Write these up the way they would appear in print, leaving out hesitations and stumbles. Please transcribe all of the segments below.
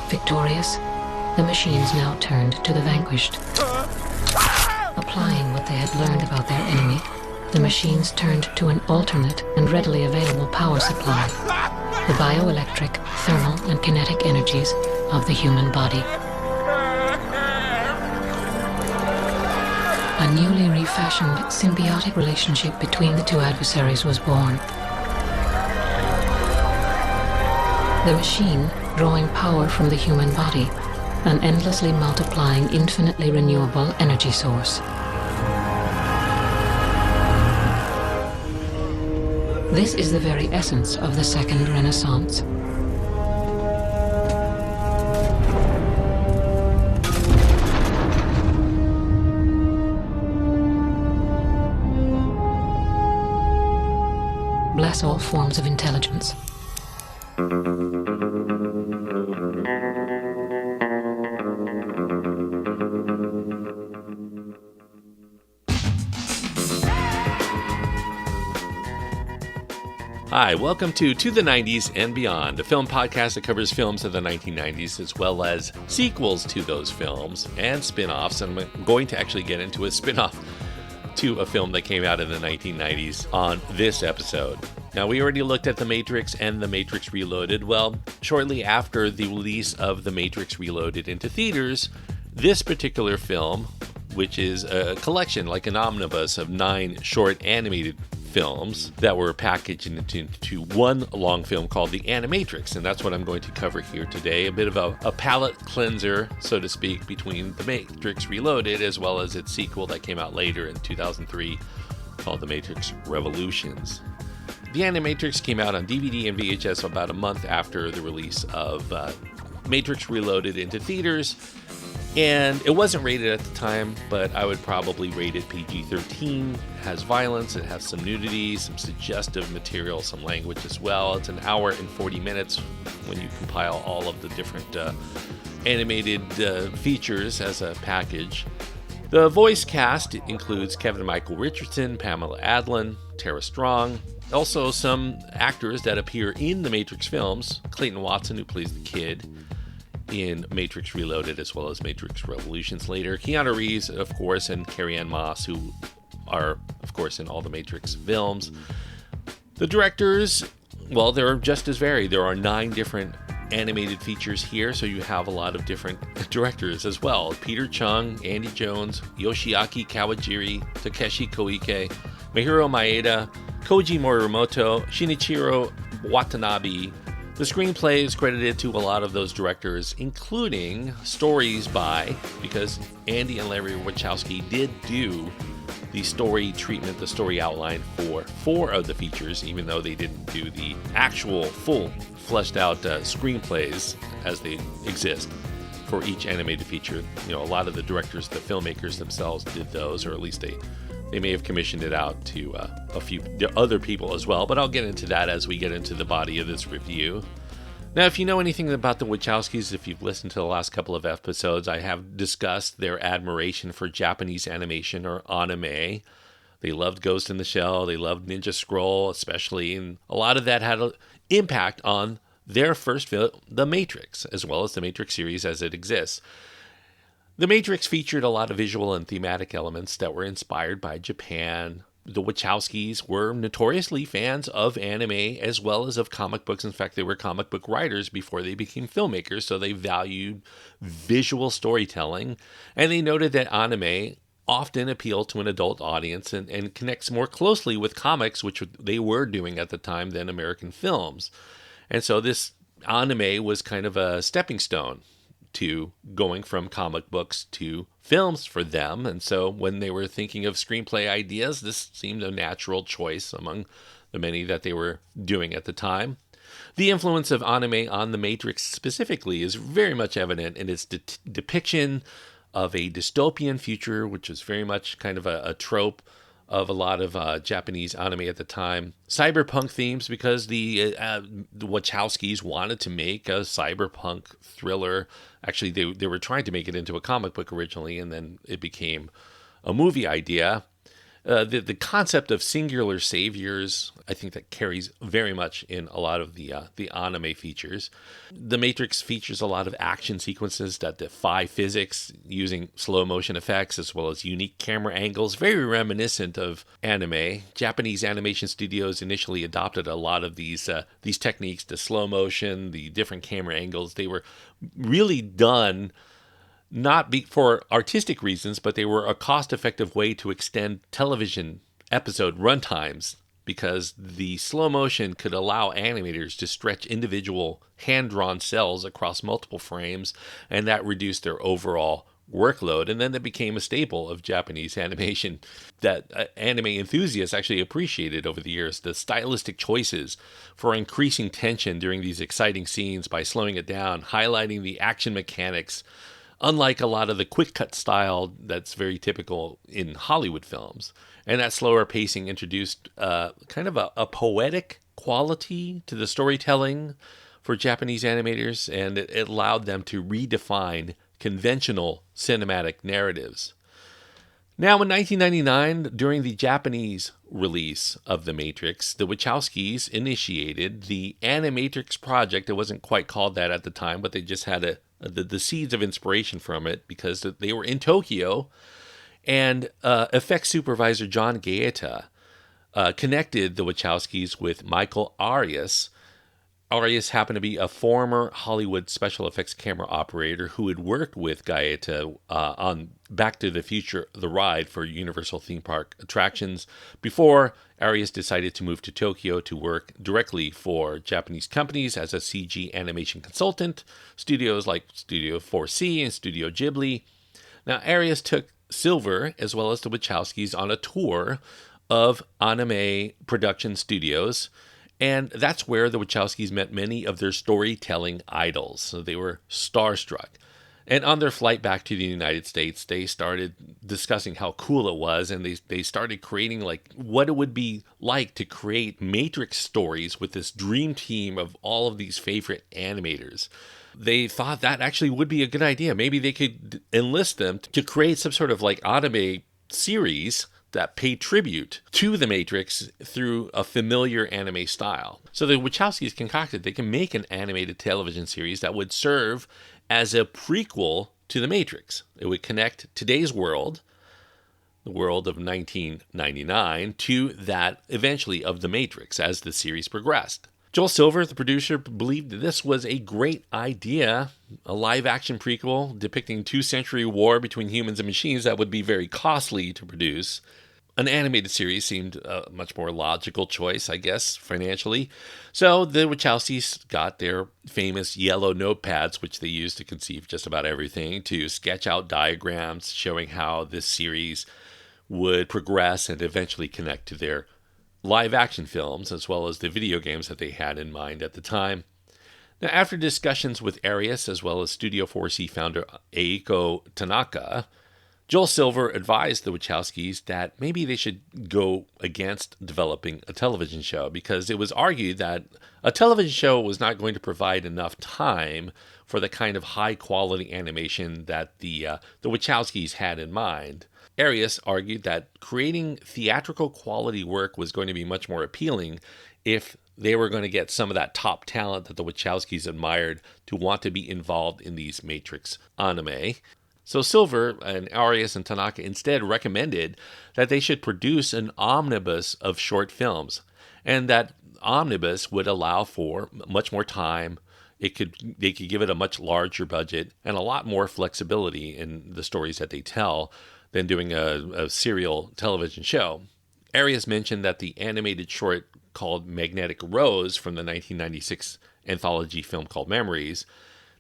Victorious, the machines now turned to the vanquished. Applying what they had learned about their enemy, the machines turned to an alternate and readily available power supply, the bioelectric, thermal, and kinetic energies of the human body. A newly refashioned symbiotic relationship between the two adversaries was born. The machine drawing power from the human body, an endlessly multiplying, infinitely renewable energy source. This is the very essence of the Second Renaissance. Bless all forms of intelligence. Hi, welcome to the 90s and Beyond, a film podcast that covers films of the 1990s as well as sequels to those films and spin-offs. And I'm going to actually get into a spin-off to a film that came out in the 1990s on this episode. Now, we already looked at The Matrix and The Matrix Reloaded. Well, shortly after the release of The Matrix Reloaded into theaters, this particular film, which is a collection, like an omnibus of 9 short animated films that were packaged into one long film called The Animatrix, and that's what I'm going to cover here today. A bit of a palate cleanser, so to speak, between The Matrix Reloaded as well as its sequel that came out later in 2003 called The Matrix Revolutions. The Animatrix came out on DVD and VHS about a month after the release of Matrix Reloaded into theaters. And it wasn't rated at the time, but I would probably rate it PG-13. It has violence, it has some nudity, some suggestive material, some language as well. It's an hour and 40 minutes when you compile all of the different animated features as a package. The voice cast includes Kevin Michael Richardson, Pamela Adlon, Tara Strong, also some actors that appear in the Matrix films. Clayton Watson, who plays the kid in Matrix Reloaded as well as Matrix Revolutions later. Keanu Reeves, of course, and Carrie-Anne Moss, who are, of course, in all the Matrix films. The directors, well, they're just as varied. There are 9 different animated features here, so you have a lot of different directors as well. Peter Chung, Andy Jones, Yoshiaki Kawajiri, Takeshi Koike, Mihiro Maeda, Koji Morimoto, Shinichiro Watanabe. The screenplay is credited to a lot of those directors, including stories by, because Andy and Larry Wachowski did do the story treatment, the story outline for 4 of the features, even though they didn't do the actual full fleshed out screenplays as they exist for each animated feature. You know, a lot of the directors, the filmmakers themselves did those, or at least they may have commissioned it out to a few other people as well, but I'll get into that as we get into the body of this review. Now, if you know anything about the Wachowskis, if you've listened to the last couple of episodes, I have discussed their admiration for Japanese animation, or anime. They loved Ghost in the Shell, they loved Ninja Scroll especially, and a lot of that had an impact on their first film, The Matrix, as well as the Matrix series as it exists. The Matrix featured a lot of visual and thematic elements that were inspired by Japan. The Wachowskis were notoriously fans of anime as well as of comic books. In fact, they were comic book writers before they became filmmakers, so they valued visual storytelling. And they noted that anime often appealed to an adult audience and connects more closely with comics, which they were doing at the time, than American films. And so this anime was kind of a stepping stone to going from comic books to films for them. And so when they were thinking of screenplay ideas, this seemed a natural choice among the many that they were doing at the time. The influence of anime on The Matrix specifically is very much evident in its depiction of a dystopian future, which is very much kind of a trope of a lot of Japanese anime at the time. Cyberpunk themes, because the Wachowskis wanted to make a cyberpunk thriller. Actually, they were trying to make it into a comic book originally, and then it became a movie idea. The concept of singular saviors, I think that carries very much in a lot of the anime features. The Matrix features a lot of action sequences that defy physics, using slow motion effects as well as unique camera angles, very reminiscent of anime. Japanese animation studios initially adopted a lot of these techniques, the slow motion, the different camera angles. They were really done not for artistic reasons, but they were a cost-effective way to extend television episode runtimes, because the slow motion could allow animators to stretch individual hand-drawn cells across multiple frames, and that reduced their overall workload. And then it became a staple of Japanese animation that anime enthusiasts actually appreciated over the years, the stylistic choices for increasing tension during these exciting scenes by slowing it down, highlighting the action mechanics, unlike a lot of the quick cut style that's very typical in Hollywood films. And that slower pacing introduced kind of a poetic quality to the storytelling for Japanese animators, and it allowed them to redefine conventional cinematic narratives. Now, in 1999, during the Japanese release of The Matrix, the Wachowskis initiated the Animatrix project. It wasn't quite called that at the time, but they just had the seeds of inspiration from it because they were in Tokyo, and effects supervisor John Gaeta connected the Wachowskis with Michael Arias. Arias happened to be a former Hollywood special effects camera operator who had worked with Gaeta on Back to the Future, the ride for Universal theme park attractions, before Arias decided to move to Tokyo to work directly for Japanese companies as a CG animation consultant, studios like Studio 4C and Studio Ghibli. Now, Arias took Silver, as well as the Wachowskis, on a tour of anime production studios, and that's where the Wachowskis met many of their storytelling idols. So they were starstruck. And on their flight back to the United States, they started discussing how cool it was, and they started creating like what it would be like to create Matrix stories with this dream team of all of these favorite animators. They thought that actually would be a good idea. Maybe they could enlist them to create some sort of like anime series that pay tribute to the Matrix through a familiar anime style. So the Wachowskis concocted they can make an animated television series that would serve as a prequel to the Matrix. It would connect today's world, the world of 1999, to that eventually of the Matrix as the series progressed. Joel Silver, the producer, believed that this was a great idea, a live-action prequel depicting two-century war between humans and machines that would be very costly to produce. An animated series seemed a much more logical choice, I guess, financially. So the Wachowskis got their famous yellow notepads, which they used to conceive just about everything, to sketch out diagrams showing how this series would progress and eventually connect to their live action films, as well as the video games that they had in mind at the time. Now, after discussions with Arias, as well as Studio 4C founder Eiko Tanaka, Joel Silver advised the Wachowskis that maybe they should go against developing a television show, because it was argued that a television show was not going to provide enough time for the kind of high-quality animation that the Wachowskis had in mind. Arias argued that creating theatrical quality work was going to be much more appealing if they were going to get some of that top talent that the Wachowskis admired to want to be involved in these Matrix anime. So Silver and Arias and Tanaka instead recommended that they should produce an omnibus of short films, and that omnibus would allow for much more time. They could give it a much larger budget and a lot more flexibility in the stories that they tell than doing a serial television show. Arias mentioned that the animated short called Magnetic Rose from the 1996 anthology film called Memories,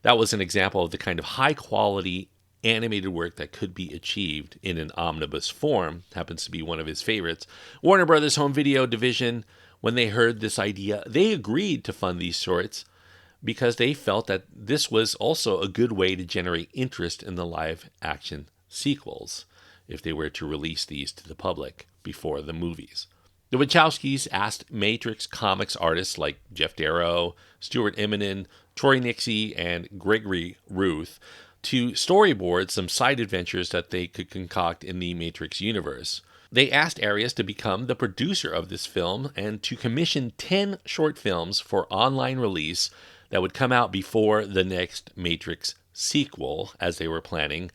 that was an example of the kind of high-quality animated work that could be achieved in an omnibus form. Happens to be one of his favorites. Warner Brothers Home Video division, when they heard this idea, they agreed to fund these shorts because they felt that this was also a good way to generate interest in the live-action sequels if they were to release these to the public before the movies. The Wachowskis asked Matrix comics artists like Jeff Darrow, Stuart Immonen, Troy Nixie, and Gregory Ruth to storyboard some side adventures that they could concoct in the Matrix universe. They asked Arias to become the producer of this film and to commission 10 short films for online release that would come out before the next Matrix sequel, as they were planning.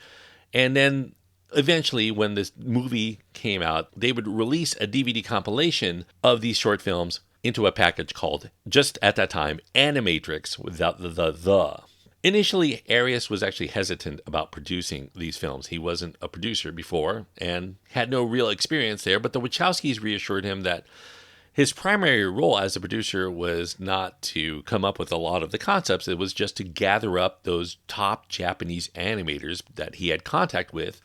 And then eventually, when this movie came out, they would release a DVD compilation of these short films into a package called, just at that time, Animatrix, without the. Initially, Arias was actually hesitant about producing these films. He wasn't a producer before and had no real experience there, but the Wachowskis reassured him that his primary role as a producer was not to come up with a lot of the concepts. It was just to gather up those top Japanese animators that he had contact with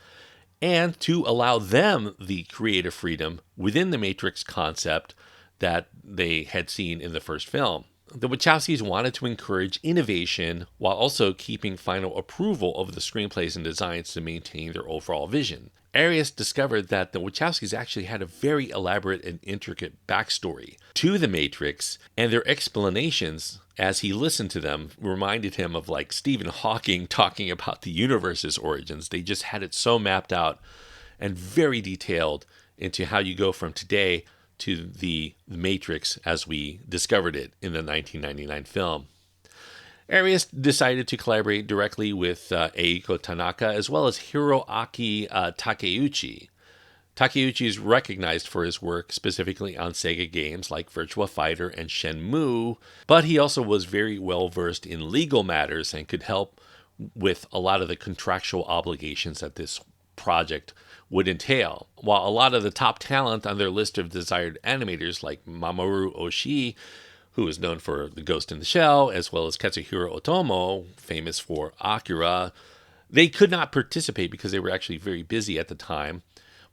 and to allow them the creative freedom within the Matrix concept that they had seen in the first film. The Wachowskis wanted to encourage innovation while also keeping final approval of the screenplays and designs to maintain their overall vision. Arias discovered that the Wachowskis actually had a very elaborate and intricate backstory to the Matrix, and their explanations, as he listened to them, reminded him of like Stephen Hawking talking about the universe's origins. They just had it so mapped out and very detailed into how you go from today to the Matrix as we discovered it in the 1999 film. Arias decided to collaborate directly with Eiko Tanaka as well as Hiroaki Takeuchi. Takeuchi is recognized for his work specifically on Sega games like Virtua Fighter and Shenmue, but he also was very well versed in legal matters and could help with a lot of the contractual obligations that this project would entail. While a lot of the top talent on their list of desired animators like Mamoru Oshii, who is known for The Ghost in the Shell, as well as Katsuhiro Otomo, famous for Akira, they could not participate because they were actually very busy at the time.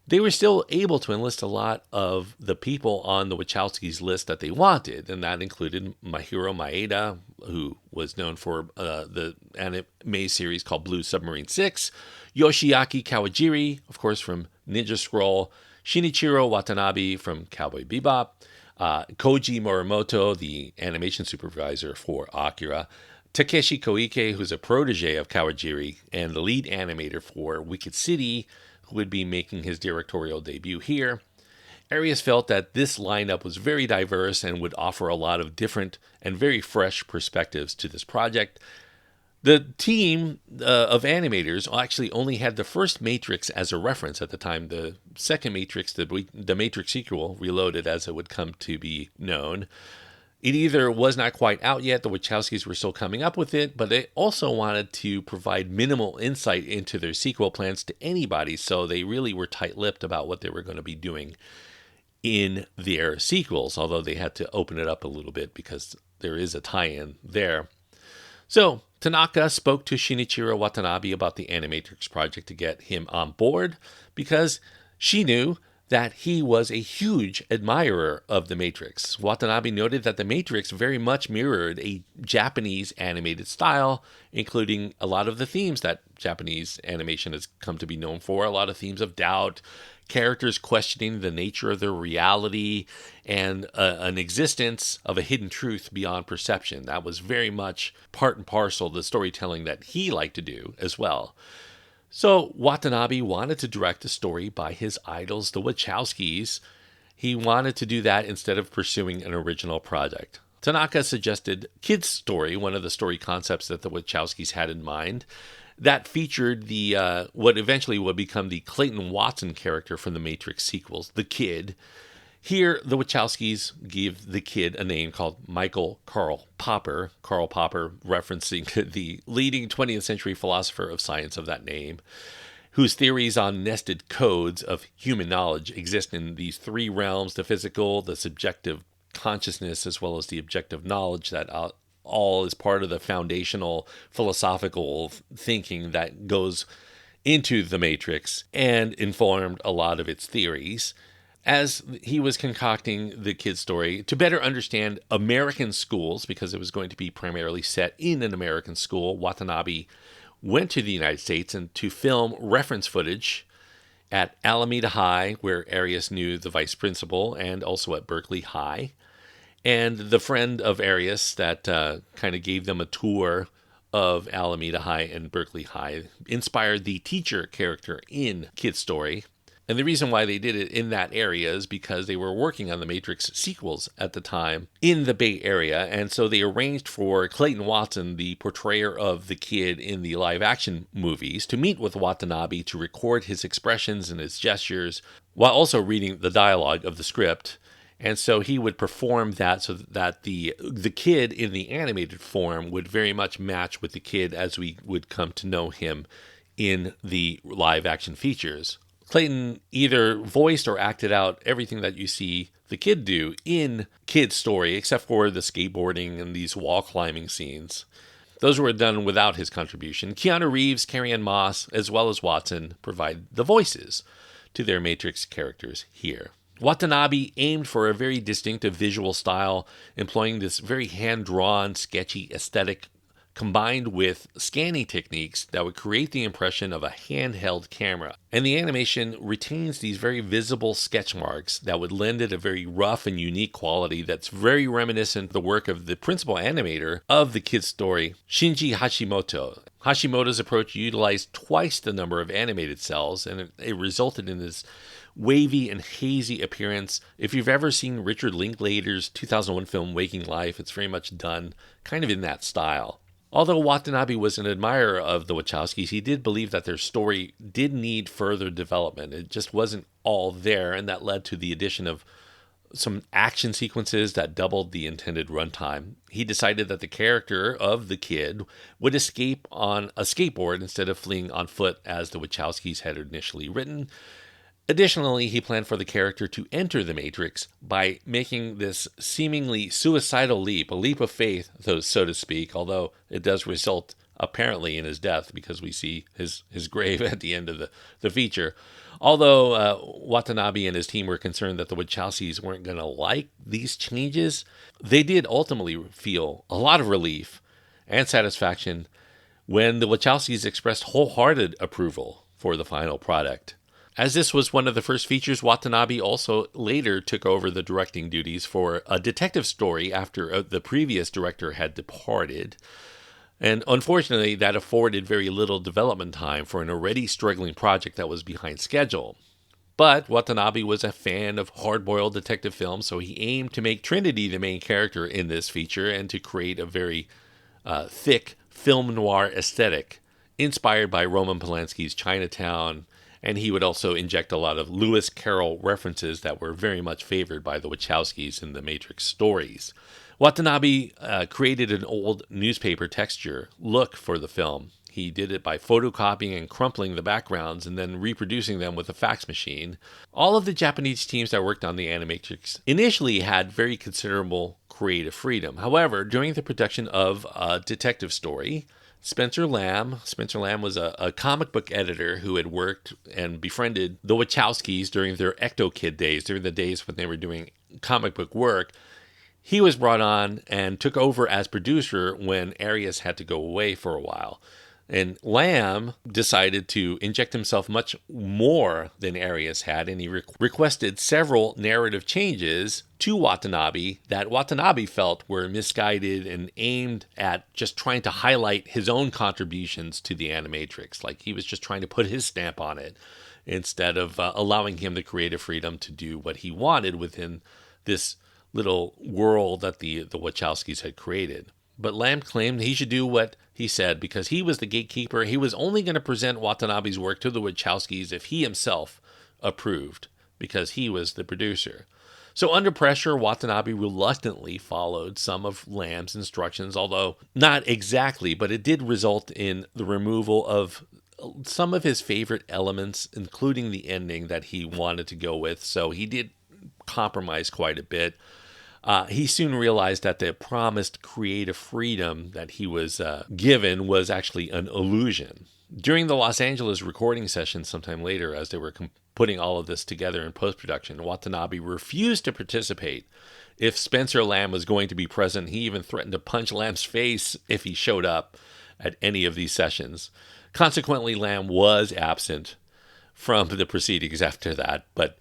They were still able to enlist a lot of the people on the Wachowskis list that they wanted, and that included Mahiro Maeda, who was known for the anime series called Blue Submarine 6, Yoshiaki Kawajiri, of course, from Ninja Scroll, Shinichiro Watanabe from Cowboy Bebop, Koji Morimoto, the animation supervisor for Akira, Takeshi Koike, who's a protege of Kawajiri, and the lead animator for Wicked City, who would be making his directorial debut here. Arias felt that this lineup was very diverse and would offer a lot of different and very fresh perspectives to this project. The team of animators actually only had the first Matrix as a reference at the time. The second Matrix, the Matrix sequel, Reloaded as it would come to be known, it either was not quite out yet, the Wachowskis were still coming up with it, but they also wanted to provide minimal insight into their sequel plans to anybody, so they really were tight-lipped about what they were going to be doing in their sequels, although they had to open it up a little bit because there is a tie-in there. So Tanaka spoke to Shinichiro Watanabe about the Animatrix project to get him on board because she knew that he was a huge admirer of The Matrix. Watanabe noted that The Matrix very much mirrored a Japanese animated style, including a lot of the themes that Japanese animation has come to be known for, a lot of themes of doubt, characters questioning the nature of their reality, and an existence of a hidden truth beyond perception. That was very much part and parcel of the storytelling that he liked to do as well. So Watanabe wanted to direct a story by his idols, the Wachowskis. He wanted to do that instead of pursuing an original project. Tanaka suggested Kid's Story, one of the story concepts that the Wachowskis had in mind, that featured the what eventually would become the Clayton Watson character from the Matrix sequels, the Kid. Here, the Wachowskis gave the Kid a name called Michael Karl Popper referencing the leading 20th century philosopher of science of that name, whose theories on nested codes of human knowledge exist in these three realms: the physical, the subjective consciousness, as well as the objective knowledge, that all is part of the foundational philosophical thinking that goes into the Matrix and informed a lot of its theories. As he was concocting the Kid Story to better understand American schools, because it was going to be primarily set in an American school, Watanabe went to the United States and to film reference footage at Alameda High, where Arias knew the vice principal, and also at Berkeley High. And the friend of Arias that kind of gave them a tour of Alameda High and Berkeley High inspired the teacher character in Kid Story. And the reason why they did it in that area is because they were working on the Matrix sequels at the time in the Bay Area. And so they arranged for Clayton Watson, the portrayer of the kid in the live action movies, to meet with Watanabe to record his expressions and his gestures while also reading the dialogue of the script. And so he would perform that so that the kid in the animated form would very much match with the kid as we would come to know him in the live action features. Clayton either voiced or acted out everything that you see the kid do in Kid's story, except for the skateboarding and these wall climbing scenes. Those were done without his contribution. Keanu Reeves, Carrie-Anne Moss, as well as Watson provide the voices to their Matrix characters here. Watanabe aimed for a very distinctive visual style, employing this very hand-drawn, sketchy aesthetic combined with scanning techniques that would create the impression of a handheld camera. And the animation retains these very visible sketch marks that would lend it a very rough and unique quality that's very reminiscent of the work of the principal animator of the kid's story, Shinji Hashimoto. Hashimoto's approach utilized twice the number of animated cells, and it resulted in this wavy and hazy appearance. If you've ever seen Richard Linklater's 2001 film Waking Life, it's very much done kind of in that style. Although Watanabe was an admirer of the Wachowskis, he did believe that their story did need further development. It just wasn't all there, and that led to the addition of some action sequences that doubled the intended runtime. He decided that the character of the kid would escape on a skateboard instead of fleeing on foot as the Wachowskis had initially written. Additionally, he planned for the character to enter the Matrix by making this seemingly suicidal leap, a leap of faith, so to speak, although it does result apparently in his death because we see his grave at the end of the feature. Although Watanabe and his team were concerned that the Wachowskis weren't going to like these changes, they did ultimately feel a lot of relief and satisfaction when the Wachowskis expressed wholehearted approval for the final product. As this was one of the first features, Watanabe also later took over the directing duties for a detective story after the previous director had departed. And unfortunately, that afforded very little development time for an already struggling project that was behind schedule. But Watanabe was a fan of hard-boiled detective films, so he aimed to make Trinity the main character in this feature and to create a very thick film noir aesthetic inspired by Roman Polanski's Chinatown. And he would also inject a lot of Lewis Carroll references that were very much favored by the Wachowskis in the Matrix stories. Watanabe created an old newspaper texture look for the film. He did it by photocopying and crumpling the backgrounds and then reproducing them with a fax machine. All of the Japanese teams that worked on the Animatrix initially had very considerable creative freedom. However, during the production of a detective story, Spencer Lamb was a comic book editor who had worked and befriended the Wachowskis during their Ecto Kid days, during the days when they were doing comic book work. He was brought on and took over as producer when Arias had to go away for a while. And Lamb decided to inject himself much more than Arias had, and he requested several narrative changes to Watanabe that Watanabe felt were misguided and aimed at just trying to highlight his own contributions to the Animatrix. Like he was just trying to put his stamp on it instead of allowing him the creative freedom to do what he wanted within this little world that the Wachowskis had created. But Lamb claimed he should do what he said because he was the gatekeeper. He was only going to present Watanabe's work to the Wachowskis if he himself approved, because he was the producer. So under pressure, Watanabe reluctantly followed some of Lamb's instructions, although not exactly, but it did result in the removal of some of his favorite elements, including the ending that he wanted to go with. So he did compromise quite a bit. He soon realized that the promised creative freedom that he was given was actually an illusion. During the Los Angeles recording session sometime later, as they were putting all of this together in post-production, Watanabe refused to participate if Spencer Lamb was going to be present. He even threatened to punch Lamb's face if he showed up at any of these sessions. Consequently, Lamb was absent from the proceedings after that, but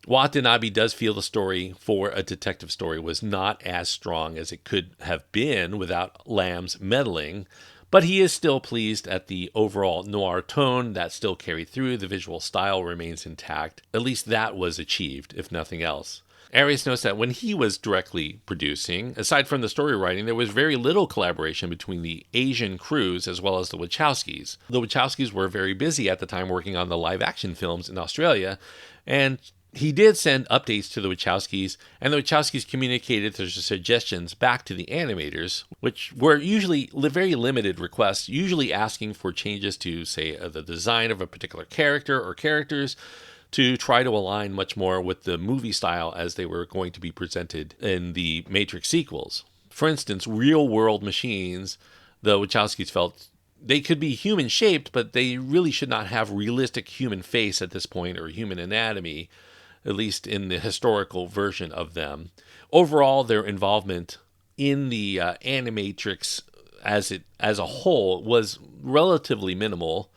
Watanabe does feel the story for a detective story was not as strong as it could have been without Lamb's meddling, But he is still pleased at the overall noir tone that still carried through. The visual style remains intact. At least that was achieved, if nothing else. Arias notes that when he was directly producing, aside from the story writing, there was very little collaboration between the Asian crews as well as the Wachowskis. The Wachowskis were very busy at the time working on the live-action films in Australia, and he did send updates to the Wachowskis, and the Wachowskis communicated their suggestions back to the animators, which were usually very limited requests, usually asking for changes to, say, the design of a particular character or characters, to try to align much more with the movie style as they were going to be presented in the Matrix sequels. For instance, real-world machines, the Wachowskis felt they could be human-shaped, but they really should not have realistic human face at this point or human anatomy, at least in the historical version of them. Overall, their involvement in the Animatrix as a whole was relatively minimal.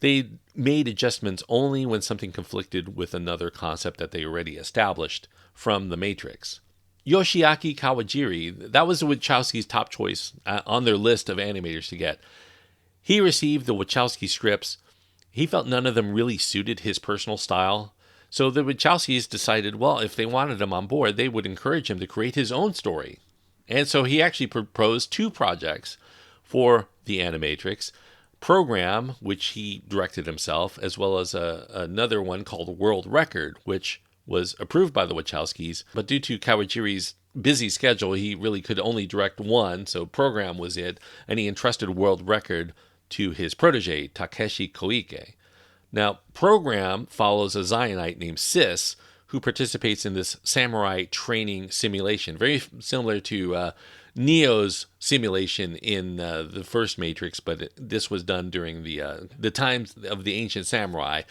They made adjustments only when something conflicted with another concept that they already established from the Matrix. Yoshiaki Kawajiri, that was the Wachowskis' top choice on their list of animators to get. He received the Wachowski scripts. He felt none of them really suited his personal style. So the Wachowskis decided, well, if they wanted him on board, they would encourage him to create his own story. And so he actually proposed 2 projects for the Animatrix. Program, which he directed himself, as well as another one called World Record, which was approved by the Wachowskis. But due to Kawajiri's busy schedule, he really could only direct one, so Program was it, and he entrusted World Record to his protege, Takeshi Koike. Now, Program follows a Zionite named Sis, who participates in this samurai training simulation, very similar to Neo's simulation in the first Matrix, but this was done during the times of the ancient samurai.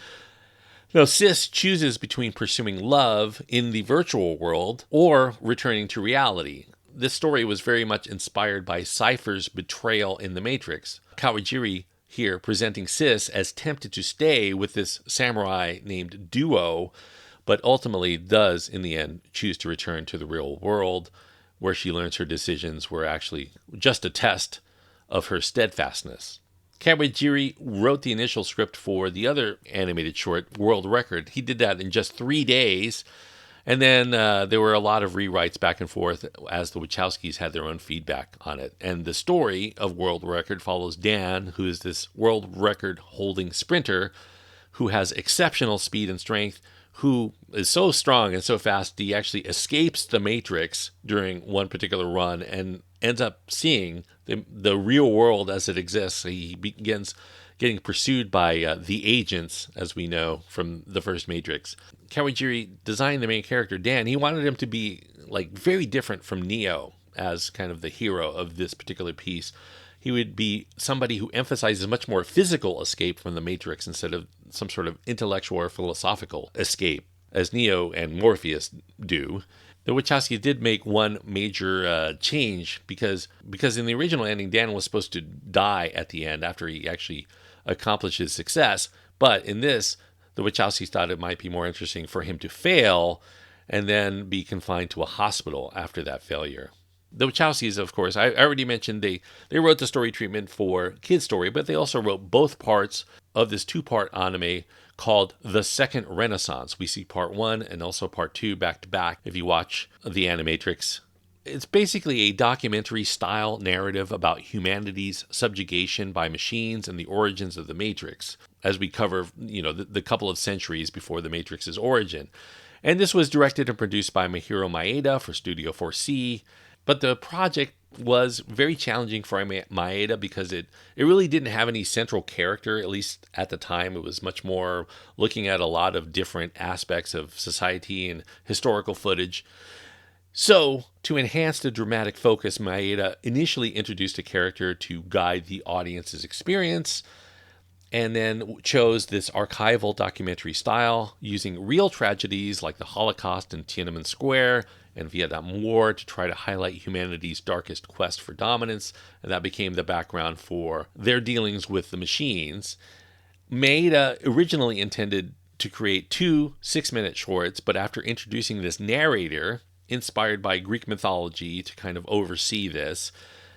Now, Sis chooses between pursuing love in the virtual world or returning to reality. This story was very much inspired by Cypher's betrayal in the Matrix. Kawajiri here presenting Sis as tempted to stay with this samurai named Duo, but ultimately does, in the end, choose to return to the real world, where she learns her decisions were actually just a test of her steadfastness. Kawajiri wrote the initial script for the other animated short, World Record. He did that in just 3 days, and then there were a lot of rewrites back and forth as the Wachowskis had their own feedback on it. And the story of World Record follows Dan, who is this world record holding sprinter who has exceptional speed and strength, who is so strong and so fast he actually escapes the Matrix during one particular run and ends up seeing the real world as it exists. He begins getting pursued by the agents, as we know from the first Matrix. Kawajiri designed the main character, Dan. He wanted him to be very different from Neo as kind of the hero of this particular piece. He would be somebody who emphasizes much more physical escape from the Matrix instead of some sort of intellectual or philosophical escape, as Neo and Morpheus do. The Wachowskis did make one major change because in the original ending, Dan was supposed to die at the end after he actually accomplished his success. But in this, the Wachowskis thought it might be more interesting for him to fail and then be confined to a hospital after that failure. The Wachowskis, of course, I already mentioned they wrote the story treatment for Kid Story, but they also wrote both parts of this 2-part anime called The Second Renaissance. We see part 1 and also part 2 back to back if you watch The Animatrix. It's basically a documentary-style narrative about humanity's subjugation by machines and the origins of the Matrix, as we cover, the couple of centuries before the Matrix's origin. And this was directed and produced by Mihiro Maeda for Studio 4C. But the project was very challenging for Maeda because it really didn't have any central character, at least at the time. It was much more looking at a lot of different aspects of society and historical footage. So, to enhance the dramatic focus, Maeda initially introduced a character to guide the audience's experience, and then chose this archival documentary style using real tragedies like the Holocaust and Tiananmen Square and Vietnam War to try to highlight humanity's darkest quest for dominance, and that became the background for their dealings with the machines. Maeda originally intended to create 2 6-minute shorts, but after introducing this narrator, inspired by Greek mythology to kind of oversee this,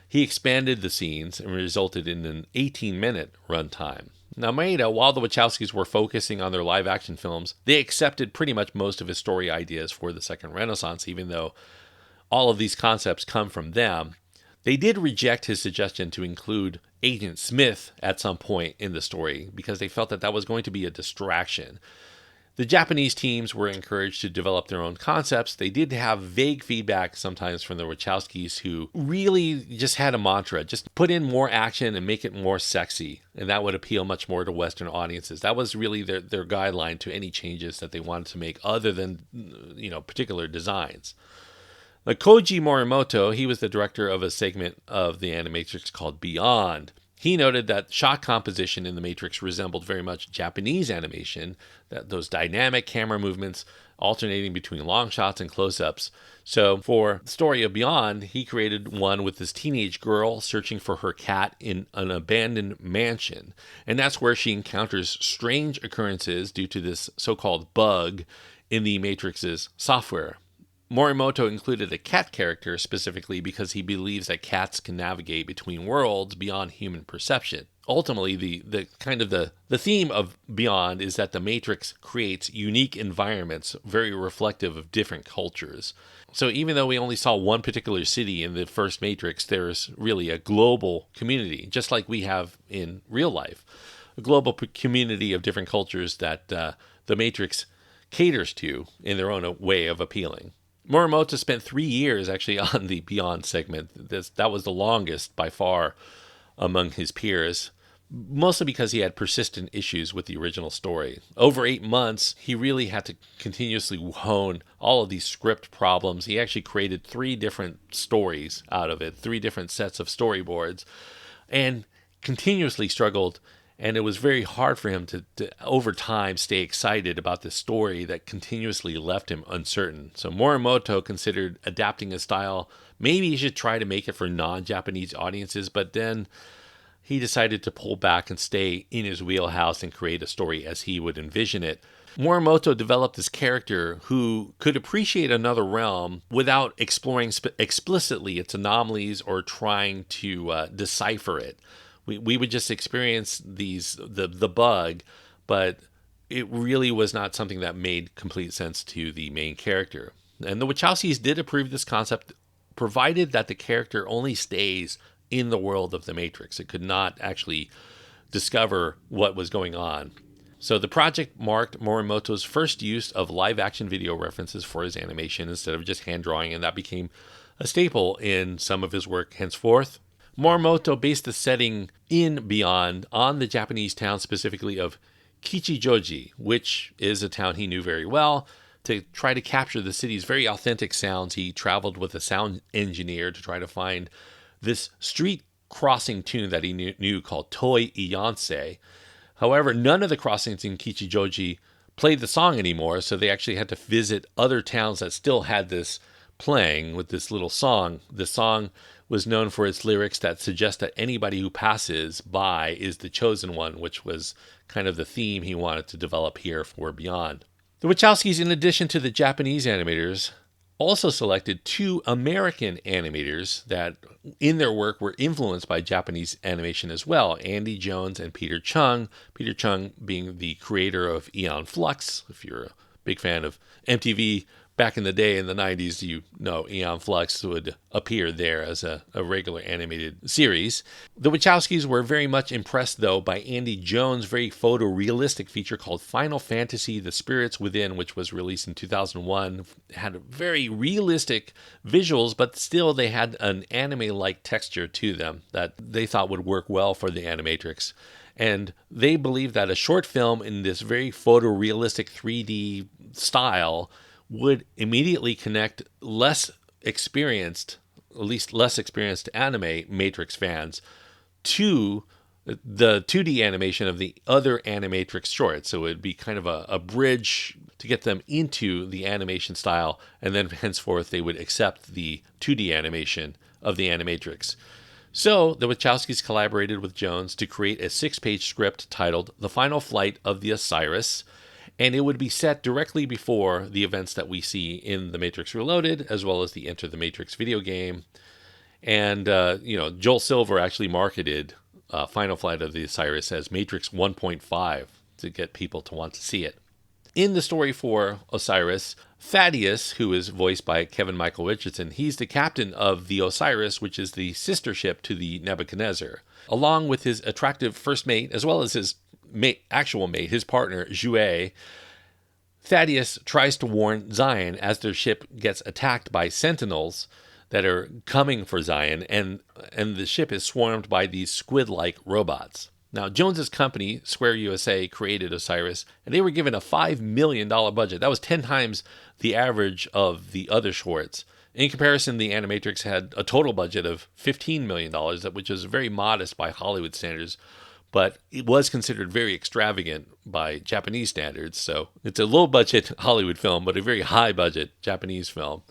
He expanded the scenes and resulted in an 18-minute runtime. Now, Maeda, while the Wachowskis were focusing on their live-action films, they accepted pretty much most of his story ideas for the Second Renaissance, even though all of these concepts come from them. They did reject his suggestion to include Agent Smith at some point in the story because they felt that that was going to be a distraction. The Japanese teams were encouraged to develop their own concepts. They did have vague feedback sometimes from the Wachowskis, who really just had a mantra: just put in more action and make it more sexy, and that would appeal much more to Western audiences. That was really their guideline to any changes that they wanted to make other than, particular designs. Koji Morimoto, he was the director of a segment of the Animatrix called Beyond. He noted that shot composition in The Matrix resembled very much Japanese animation, that those dynamic camera movements alternating between long shots and close-ups. So for the story of Beyond, he created one with this teenage girl searching for her cat in an abandoned mansion. And that's where she encounters strange occurrences due to this so-called bug in the Matrix's software. Morimoto included a cat character specifically because he believes that cats can navigate between worlds beyond human perception. Ultimately, the theme of Beyond is that the Matrix creates unique environments very reflective of different cultures. So even though we only saw one particular city in the first Matrix, there's really a global community, just like we have in real life. A global community of different cultures that the Matrix caters to in their own way of appealing. Morimoto spent 3 years actually on the Beyond segment. That was the longest by far among his peers, mostly because he had persistent issues with the original story. Over 8 months, he really had to continuously hone all of these script problems. He actually created 3 different stories out of it, 3 different sets of storyboards, and continuously struggled. And it was very hard for him to over time, stay excited about this story that continuously left him uncertain. So Morimoto considered adapting his style. Maybe he should try to make it for non-Japanese audiences, but then he decided to pull back and stay in his wheelhouse and create a story as he would envision it. Morimoto developed this character who could appreciate another realm without exploring explicitly its anomalies or trying to decipher it. We would just experience the bug, but it really was not something that made complete sense to the main character. And the Wachowskis did approve this concept, provided that the character only stays in the world of the Matrix. It could not actually discover what was going on. So the project marked Morimoto's first use of live-action video references for his animation instead of just hand drawing, and that became a staple in some of his work henceforth. Morimoto based the setting in Beyond on the Japanese town specifically of Kichijoji, which is a town he knew very well. To try to capture the city's very authentic sounds, he traveled with a sound engineer to try to find this street crossing tune that he knew called Toi Iyanse. However, none of the crossings in Kichijoji played the song anymore, so they actually had to visit other towns that still had this playing with this little song. The song was known for its lyrics that suggest that anybody who passes by is the chosen one, which was kind of the theme he wanted to develop here for Beyond. The Wachowskis, in addition to the Japanese animators, also selected 2 American animators that in their work were influenced by Japanese animation as well, Andy Jones and Peter Chung. Peter Chung being the creator of Aeon Flux. If you're a big fan of MTV back in the day in the 90s, you know Aeon Flux would appear there as a regular animated series. The Wachowskis were very much impressed, though, by Andy Jones' very photorealistic feature called Final Fantasy: The Spirits Within, which was released in 2001. It had very realistic visuals, but still they had an anime-like texture to them that they thought would work well for the Animatrix. And they believed that a short film in this very photorealistic 3D style would immediately connect less experienced anime Matrix fans to the 2D animation of the other Animatrix shorts. So it would be kind of a bridge to get them into the animation style, and then henceforth they would accept the 2D animation of the Animatrix. So the Wachowskis collaborated with Jones to create a 6-page script titled The Final Flight of the Osiris, and it would be set directly before the events that we see in The Matrix Reloaded, as well as the Enter the Matrix video game. And, Joel Silver actually marketed Final Flight of the Osiris as Matrix 1.5 to get people to want to see it. In the story for Osiris, Thaddeus, who is voiced by Kevin Michael Richardson, he's the captain of the Osiris, which is the sister ship to the Nebuchadnezzar. Along with his attractive first mate, as well as his actual mate, his partner, Jouet, Thaddeus tries to warn Zion as their ship gets attacked by sentinels that are coming for Zion, and the ship is swarmed by these squid-like robots. Now, Jones's company, Square USA, created Osiris, and they were given a $5 million budget. That was 10 times the average of the other shorts. In comparison, the Animatrix had a total budget of $15 million, which is very modest by Hollywood standards, but it was considered very extravagant by Japanese standards. So it's a low-budget Hollywood film, but a very high-budget Japanese film.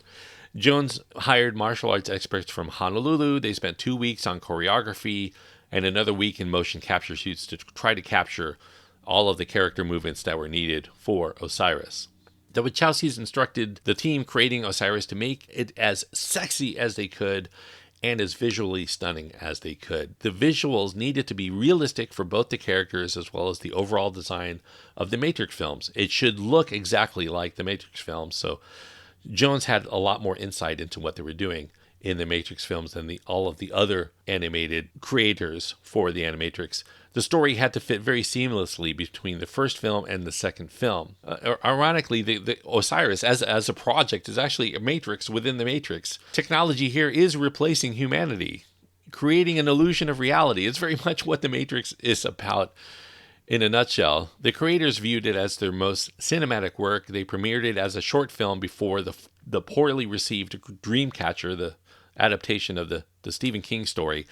Jones hired martial arts experts from Honolulu. They spent 2 weeks on choreography and another week in motion capture shoots to try to capture all of the character movements that were needed for Osiris. The Wachowskis instructed the team creating Osiris to make it as sexy as they could and as visually stunning as they could. The visuals needed to be realistic for both the characters as well as the overall design of the Matrix films. It should look exactly like the Matrix films, so Jones had a lot more insight into what they were doing in the Matrix films than all of the other animated creators for the Animatrix. The story had to fit very seamlessly between the first film and the second film. Ironically, the Osiris as a project is actually a Matrix within the Matrix. Technology here is replacing humanity, creating an illusion of reality. It's very much what the Matrix is about. In a nutshell, the creators viewed it as their most cinematic work. They premiered it as a short film before the poorly received Dreamcatcher, the adaptation of the Stephen King story.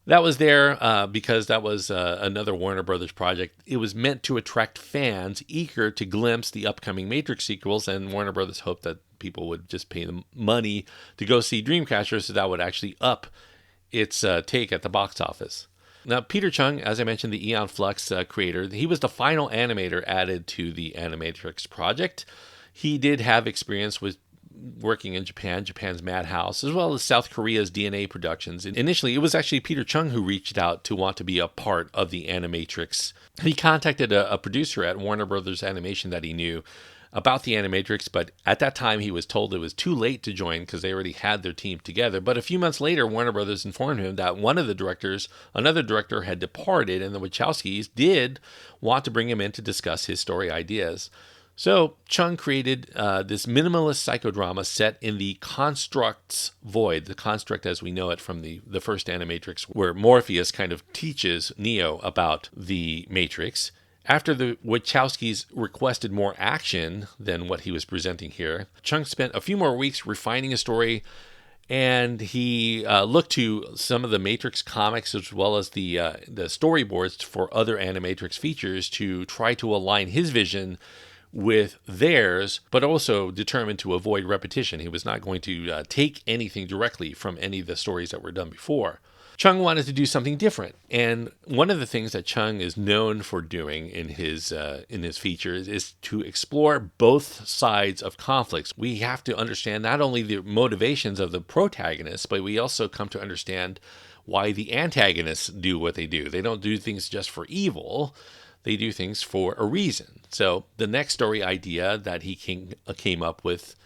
That was there because that was another Warner Brothers project. It was meant to attract fans eager to glimpse the upcoming Matrix sequels, and Warner Brothers hoped that people would just pay them money to go see Dreamcatcher, so that would actually up its take at the box office. Now, Peter Chung, as I mentioned, the Aeon Flux creator, he was the final animator added to the Animatrix project. He did have experience with working in Japan's Madhouse, as well as South Korea's DNA Productions. And initially, it was actually Peter Chung who reached out to want to be a part of the Animatrix. He contacted a producer at Warner Brothers Animation that he knew about the Animatrix, but at that time he was told it was too late to join because they already had their team together. But a few months later, Warner Brothers informed him that another director had departed, and the Wachowskis did want to bring him in to discuss his story ideas. So Chung created this minimalist psychodrama set in the Construct's void, the Construct as we know it from the first Animatrix, where Morpheus kind of teaches Neo about the Matrix. After the Wachowskis requested more action than what he was presenting here, Chung spent a few more weeks refining a story, and he looked to some of the Matrix comics as well as the storyboards for other Animatrix features to try to align his vision with theirs, but also determined to avoid repetition. He was not going to take anything directly from any of the stories that were done before. Chung wanted to do something different, and one of the things that Chung is known for doing in his features is to explore both sides of conflicts. We have to understand not only the motivations of the protagonists, but we also come to understand why the antagonists do what they do. They don't do things just for evil. They do things for a reason. So the next story idea that he came up with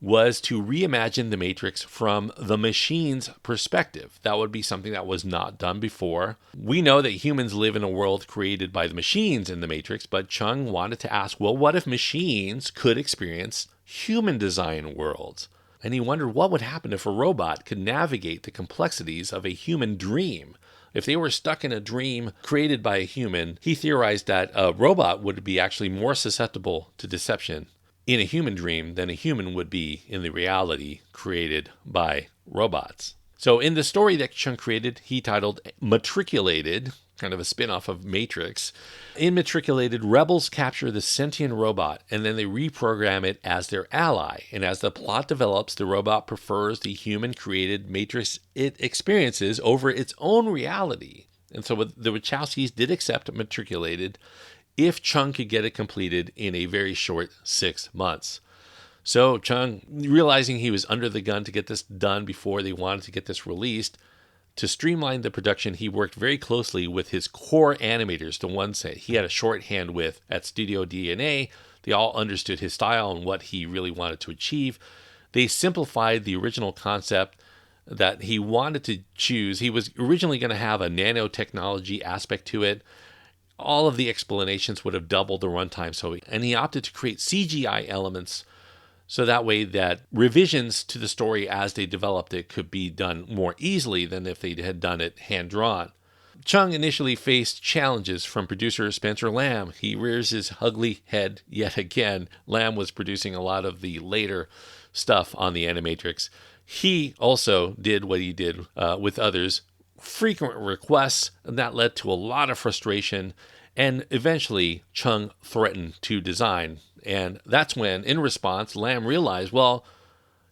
was to reimagine the Matrix from the machine's perspective. That would be something that was not done before. We know that humans live in a world created by the machines in the Matrix, but Chung wanted to ask, well, what if machines could experience human design worlds? And he wondered what would happen if a robot could navigate the complexities of a human dream. If they were stuck in a dream created by a human, he theorized that a robot would be actually more susceptible to deception in a human dream than a human would be in the reality created by robots. So in the story that Chung created, he titled Matriculated, kind of a spin-off of Matrix. In Matriculated, rebels capture the sentient robot, and then they reprogram it as their ally. And as the plot develops, the robot prefers the human-created Matrix it experiences over its own reality. And so the Wachowskis did accept Matriculated if Chung could get it completed in a very short 6 months. So Chung, realizing he was under the gun to get this done before they wanted to get this released, to streamline the production, he worked very closely with his core animators, the ones that he had a shorthand with at Studio DNA. They all understood his style and what he really wanted to achieve. They simplified the original concept that he wanted to choose. He was originally going to have a nanotechnology aspect to it. All of the explanations would have doubled the runtime, and he opted to create CGI elements so that way that revisions to the story as they developed it could be done more easily than if they had done it hand-drawn. Chung initially faced challenges from producer Spencer Lamb. He rears his ugly head yet again. Lamb was producing a lot of the later stuff on the Animatrix. He also did what he did with others, frequent requests, and that led to a lot of frustration. And eventually, Chung threatened to design. And that's when, in response, Lamb realized, well,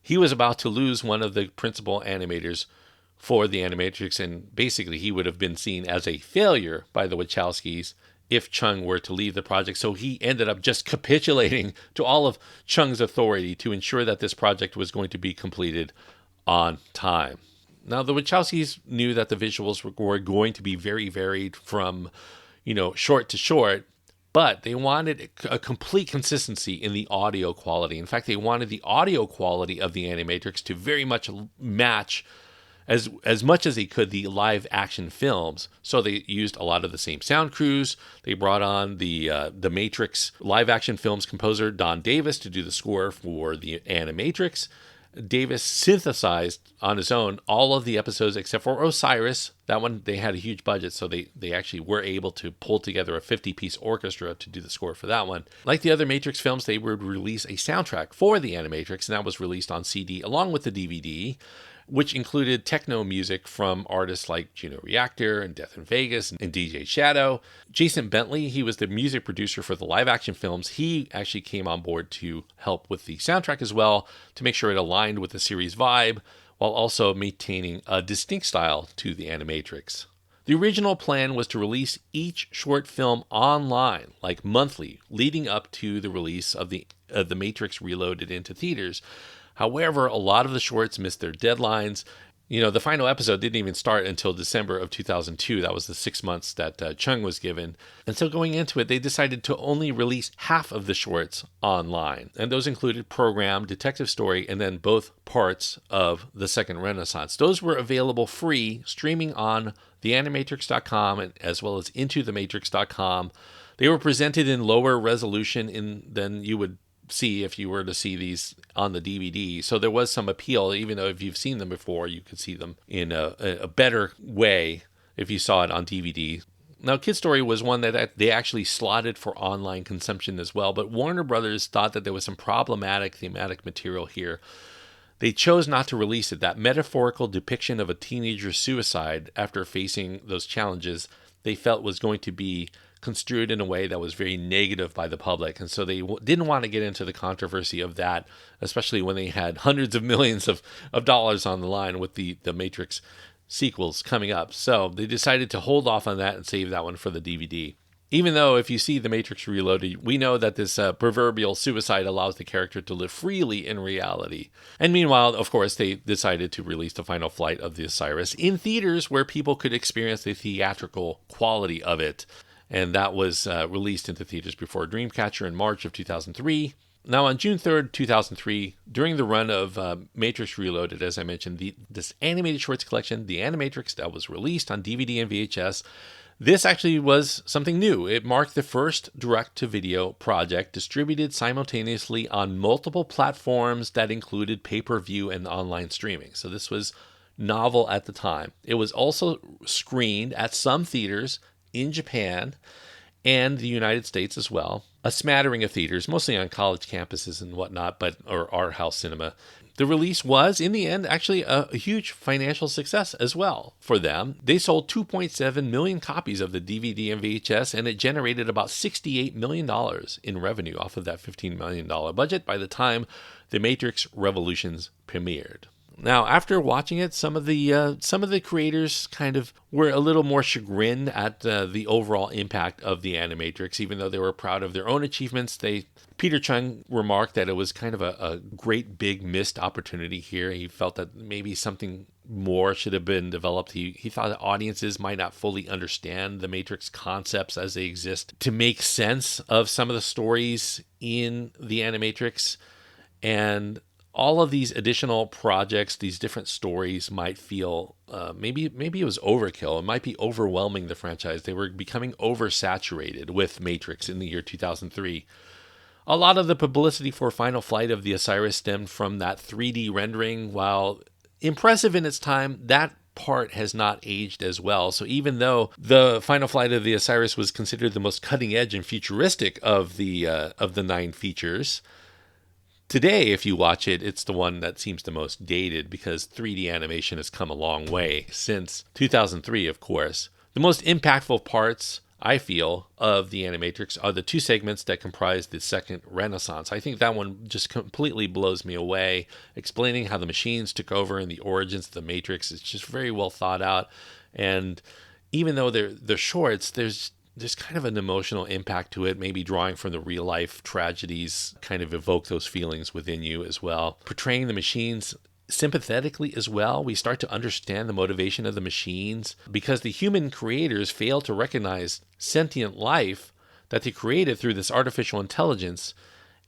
he was about to lose one of the principal animators for the Animatrix, and basically he would have been seen as a failure by the Wachowskis if Chung were to leave the project. So he ended up just capitulating to all of Chung's authority to ensure that this project was going to be completed on time. Now, the Wachowskis knew that the visuals were going to be very varied from, short to short, but they wanted a complete consistency in the audio quality. In fact, they wanted the audio quality of the Animatrix to very much match, as much as they could, the live action films. So they used a lot of the same sound crews. They brought on the Matrix live action films composer Don Davis to do the score for the Animatrix. Davis synthesized on his own all of the episodes except for Osiris. That one, they had a huge budget, so they actually were able to pull together a 50-piece orchestra to do the score for that one. Like the other Matrix films, they would release a soundtrack for the Animatrix, and that was released on CD along with the DVD, which included techno music from artists like Juno Reactor and Death in Vegas and DJ Shadow. Jason Bentley, he was the music producer for the live action films. He actually came on board to help with the soundtrack as well, to make sure it aligned with the series vibe, while also maintaining a distinct style to the Animatrix. The original plan was to release each short film online, like monthly, leading up to the release of the Matrix Reloaded into theaters. However, a lot of the shorts missed their deadlines. The final episode didn't even start until December of 2002. That was the 6 months that Chung was given. And so going into it, they decided to only release half of the shorts online. And those included Program, Detective Story, and then both parts of The Second Renaissance. Those were available free, streaming on theanimatrix.com as well as intothematrix.com. They were presented in lower resolution than you would see if you were to see these on the DVD. So there was some appeal, even though if you've seen them before, you could see them in a better way if you saw it on DVD. Now, Kid Story was one that they actually slotted for online consumption as well, but Warner Brothers thought that there was some problematic thematic material here. They chose not to release it. That metaphorical depiction of a teenager's suicide after facing those challenges, they felt was going to be construed in a way that was very negative by the public. And so they didn't want to get into the controversy of that, especially when they had hundreds of millions of dollars on the line with the Matrix sequels coming up. So they decided to hold off on that and save that one for the DVD. Even though if you see The Matrix Reloaded, we know that this proverbial suicide allows the character to live freely in reality. And meanwhile, of course, they decided to release the final flight of the Osiris in theaters where people could experience the theatrical quality of it. And that was released into theaters before Dreamcatcher in March of 2003. Now, on June 3rd, 2003, during the run of Matrix Reloaded, as I mentioned, this animated shorts collection, The Animatrix, that was released on DVD and VHS, this actually was something new. It marked the first direct-to-video project distributed simultaneously on multiple platforms that included pay-per-view and online streaming. So this was novel at the time. It was also screened at some theaters in Japan and the United States as well. A smattering of theaters, mostly on college campuses and whatnot, or art house cinema. The release was, in the end, actually a huge financial success as well for them. They sold 2.7 million copies of the DVD and VHS, and it generated about $68 million in revenue off of that $15 million budget by the time The Matrix Revolutions premiered. Now, after watching it, some of the creators kind of were a little more chagrined at the overall impact of the Animatrix, even though they were proud of their own achievements. Peter Chung remarked that it was kind of a great big missed opportunity here. He felt that maybe something more should have been developed. He thought that audiences might not fully understand the Matrix concepts as they exist to make sense of some of the stories in the Animatrix. And all of these additional projects, these different stories might feel, maybe it was overkill. It might be overwhelming the franchise. They were becoming oversaturated with Matrix in the year 2003. A lot of the publicity for Final Flight of the Osiris stemmed from that 3D rendering. While impressive in its time, that part has not aged as well. So even though the Final Flight of the Osiris was considered the most cutting edge and futuristic of the 9 features, today, if you watch it, it's the one that seems the most dated because 3D animation has come a long way since 2003, of course. The most impactful parts, I feel, of the Animatrix are the 2 segments that comprise the second Renaissance. I think that one just completely blows me away. Explaining how the machines took over and the origins of the Matrix is just very well thought out. And even though they're shorts, there's kind of an emotional impact to it, maybe drawing from the real life tragedies kind of evoke those feelings within you as well. Portraying the machines sympathetically as well, we start to understand the motivation of the machines because the human creators fail to recognize sentient life that they created through this artificial intelligence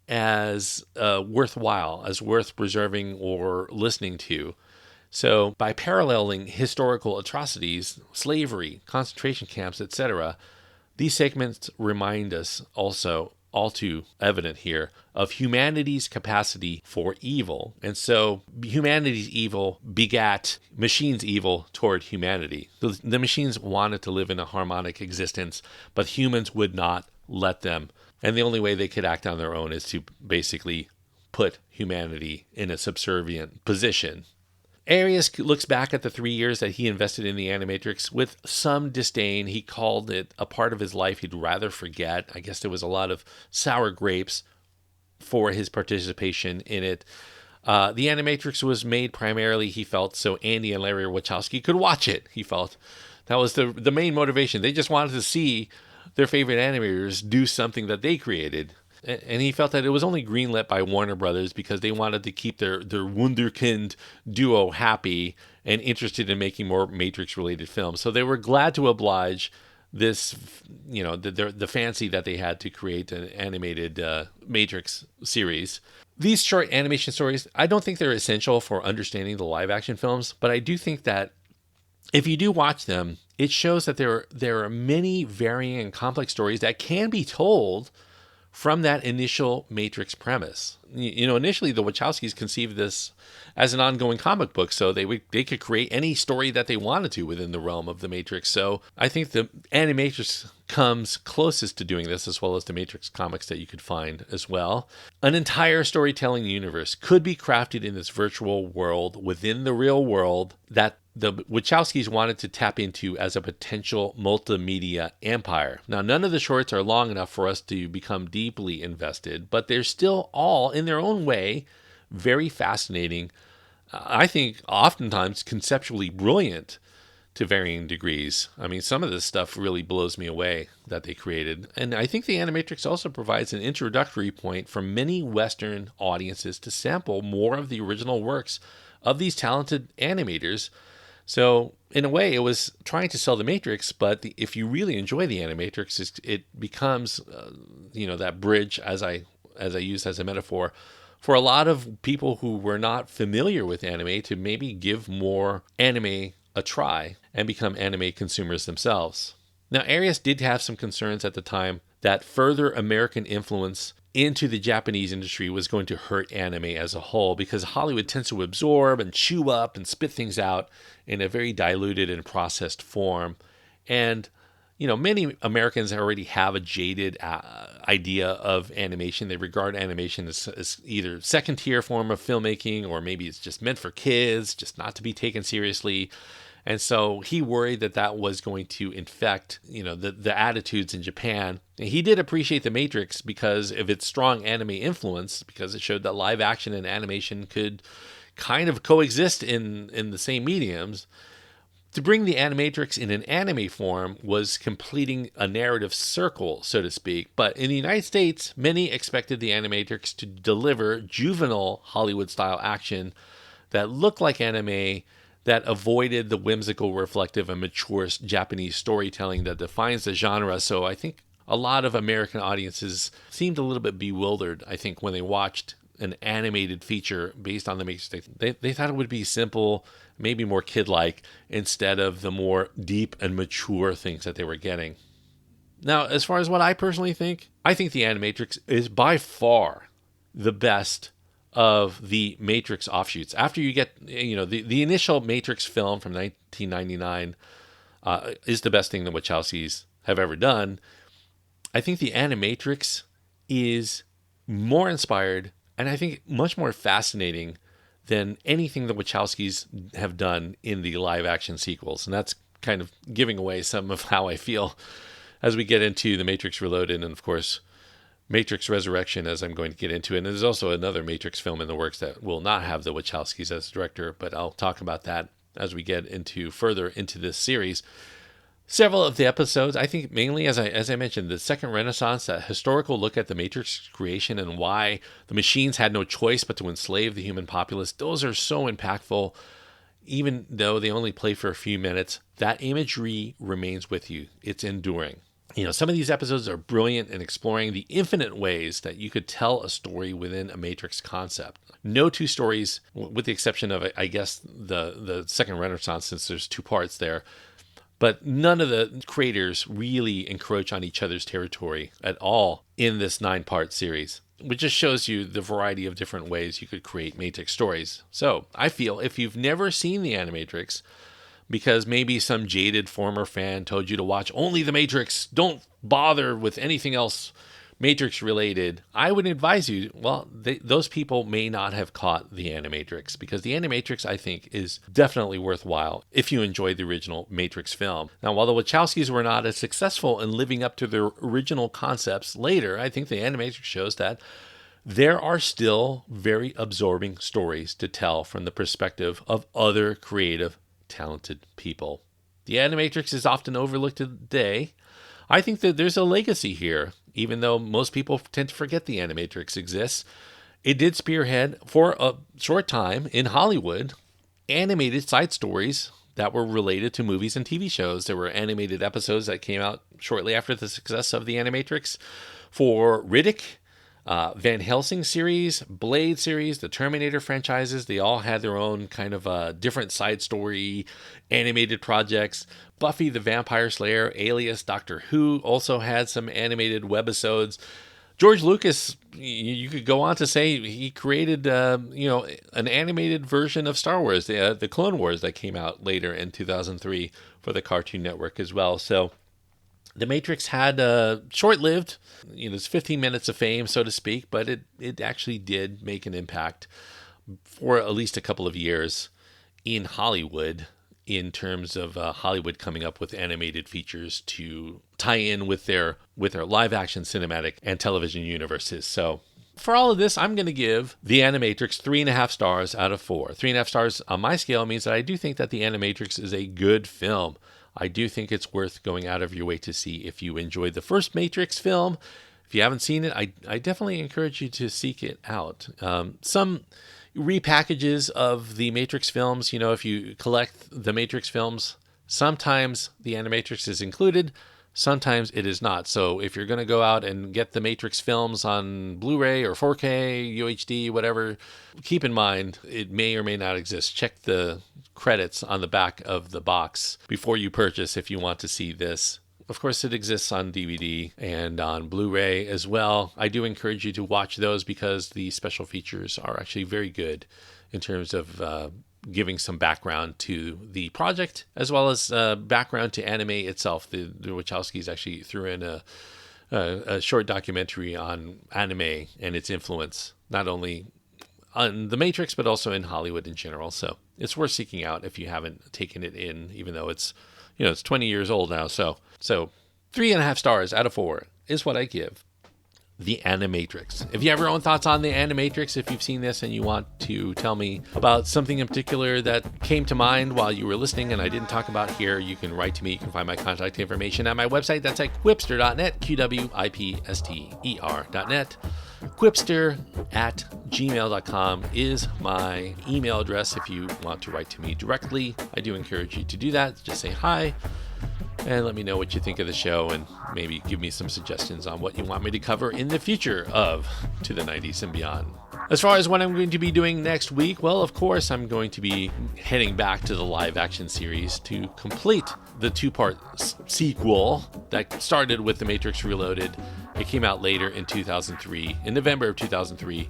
as worthwhile, as worth preserving or listening to. So by paralleling historical atrocities, slavery, concentration camps, etc., these segments remind us also, all too evident here, of humanity's capacity for evil. And so humanity's evil begat machines' evil toward humanity. The machines wanted to live in a harmonic existence, but humans would not let them. And the only way they could act on their own is to basically put humanity in a subservient position. Arias looks back at the 3 years that he invested in the Animatrix with some disdain. He called it a part of his life he'd rather forget. I guess there was a lot of sour grapes for his participation in it. The Animatrix was made primarily, he felt, so Andy and Larry Wachowski could watch it, he felt. That was the main motivation. They just wanted to see their favorite animators do something that they created. And he felt that it was only greenlit by Warner Brothers because they wanted to keep their wunderkind duo happy and interested in making more Matrix-related films. So they were glad to oblige this, the fancy that they had to create an animated Matrix series. These short animation stories, I don't think they're essential for understanding the live-action films, but I do think that if you do watch them, it shows that there are many varying and complex stories that can be told from that initial Matrix premise. Initially the Wachowskis conceived this as an ongoing comic book, so they could create any story that they wanted to within the realm of the Matrix. So I think the Animatrix comes closest to doing this, as well as the Matrix comics that you could find as well. An entire storytelling universe could be crafted in this virtual world within the real world that the Wachowskis wanted to tap into as a potential multimedia empire. Now, none of the shorts are long enough for us to become deeply invested, but they're still all, in their own way, very fascinating. I think oftentimes conceptually brilliant to varying degrees. I mean, some of this stuff really blows me away that they created. And I think the Animatrix also provides an introductory point for many Western audiences to sample more of the original works of these talented animators. So in a way, it was trying to sell the Matrix, but if you really enjoy the Animatrix, it becomes, that bridge, as I used as a metaphor, for a lot of people who were not familiar with anime to maybe give more anime a try and become anime consumers themselves. Now, Arias did have some concerns at the time that further American influence into the Japanese industry was going to hurt anime as a whole, because Hollywood tends to absorb and chew up and spit things out in a very diluted and processed form. And, many Americans already have a jaded idea of animation. They regard animation as either second-tier form of filmmaking, or maybe it's just meant for kids, just not to be taken seriously. And so he worried that was going to infect, the attitudes in Japan. And he did appreciate The Matrix because of its strong anime influence, because it showed that live action and animation could kind of coexist in the same mediums. To bring the Animatrix in an anime form was completing a narrative circle, so to speak. But in the United States, many expected the Animatrix to deliver juvenile Hollywood-style action that looked like anime, that avoided the whimsical, reflective, and mature Japanese storytelling that defines the genre. So I think a lot of American audiences seemed a little bit bewildered, I think, when they watched an animated feature based on the Matrix. They thought it would be simple, maybe more kid-like, instead of the more deep and mature things that they were getting. Now, as far as what I personally think, I think the Animatrix is by far the best of the Matrix offshoots. After you get, the initial Matrix film from 1999 is the best thing the Wachowskis have ever done. I think the Animatrix is more inspired and I think much more fascinating than anything the Wachowskis have done in the live action sequels. And that's kind of giving away some of how I feel as we get into The Matrix Reloaded and, of course, Matrix Resurrection, as I'm going to get into. And there's also another Matrix film in the works that will not have the Wachowskis as director, but I'll talk about that as we get into further into this series. Several of the episodes, I think mainly, as I mentioned, the Second Renaissance, that historical look at the Matrix creation and why the machines had no choice but to enslave the human populace, those are so impactful. Even though they only play for a few minutes, that imagery remains with you. It's enduring. Some of these episodes are brilliant in exploring the infinite ways that you could tell a story within a Matrix concept. No two stories, with the exception of, I guess, the Second Renaissance, since there's two parts there, but none of the creators really encroach on each other's territory at all in this 9-part series, which just shows you the variety of different ways you could create Matrix stories. So I feel if you've never seen the Animatrix, because maybe some jaded former fan told you to watch only the Matrix, don't bother with anything else Matrix related, I would advise you, those people may not have caught the Animatrix, because the Animatrix, I think, is definitely worthwhile if you enjoyed the original Matrix film. Now, while the Wachowskis were not as successful in living up to their original concepts later, I think the Animatrix shows that there are still very absorbing stories to tell from the perspective of other creative, talented people. The Animatrix is often overlooked today. I think that there's a legacy here. Even though most people tend to forget the Animatrix exists, it did spearhead for a short time in Hollywood animated side stories that were related to movies and TV shows. There were animated episodes that came out shortly after the success of the Animatrix for Riddick, Van Helsing series, Blade series, the Terminator franchises. They all had their own kind of different side story animated projects. Buffy the Vampire Slayer, Alias, Doctor Who also had some animated webisodes. George Lucas, you could go on to say he created, an animated version of Star Wars, the Clone Wars that came out later in 2003 for the Cartoon Network as well. So The Matrix had short-lived, it's 15 minutes of fame, so to speak, but it actually did make an impact for at least a couple of years in Hollywood, in terms of Hollywood coming up with animated features to tie in with their live-action cinematic and television universes. So for all of this, I'm going to give The Animatrix 3.5 stars out of 4. 3.5 stars on my scale means that I do think that The Animatrix is a good film. I do think it's worth going out of your way to see. If you enjoyed the first Matrix film, if you haven't seen it, I definitely encourage you to seek it out. Some repackages of the Matrix films, if you collect the Matrix films, sometimes the Animatrix is included, sometimes it is not. So if you're going to go out and get the Matrix films on Blu-ray or 4K, UHD, whatever, keep in mind it may or may not exist. Check the credits on the back of the box before you purchase if you want to see this. Of course, it exists on DVD and on Blu-ray as well. I do encourage you to watch those because the special features are actually very good in terms of giving some background to the project, as well as background to anime itself. The Wachowskis actually threw in a short documentary on anime and its influence, not only on The Matrix, but also in Hollywood in general. So it's worth seeking out if you haven't taken it in, even though it's 20 years old now. So 3.5 stars out of 4 is what I give The Animatrix. If you have your own thoughts on The Animatrix, if you've seen this and you want to tell me about something in particular that came to mind while you were listening and I didn't talk about here, you can write to me. You can find my contact information at my website. That's at quipster.net, QWIPSTER.net. Quipster@gmail.com is my email address if you want to write to me directly. I do encourage you to do that. Just say hi and let me know what you think of the show and maybe give me some suggestions on what you want me to cover in the future of To the 90s and Beyond. As far as what I'm going to be doing next week, well, of course, I'm going to be heading back to the live action series to complete the two-part sequel that started with The Matrix Reloaded. It came out later in 2003, in November of 2003,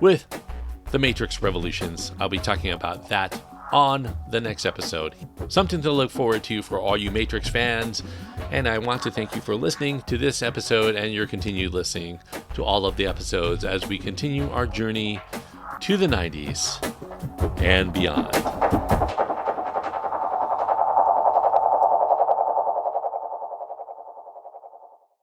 with The Matrix Revolutions. I'll be talking about that on the next episode. Something to look forward to for all you Matrix fans. And I want to thank you for listening to this episode and your continued listening to all of the episodes as we continue our journey to the 90s and beyond.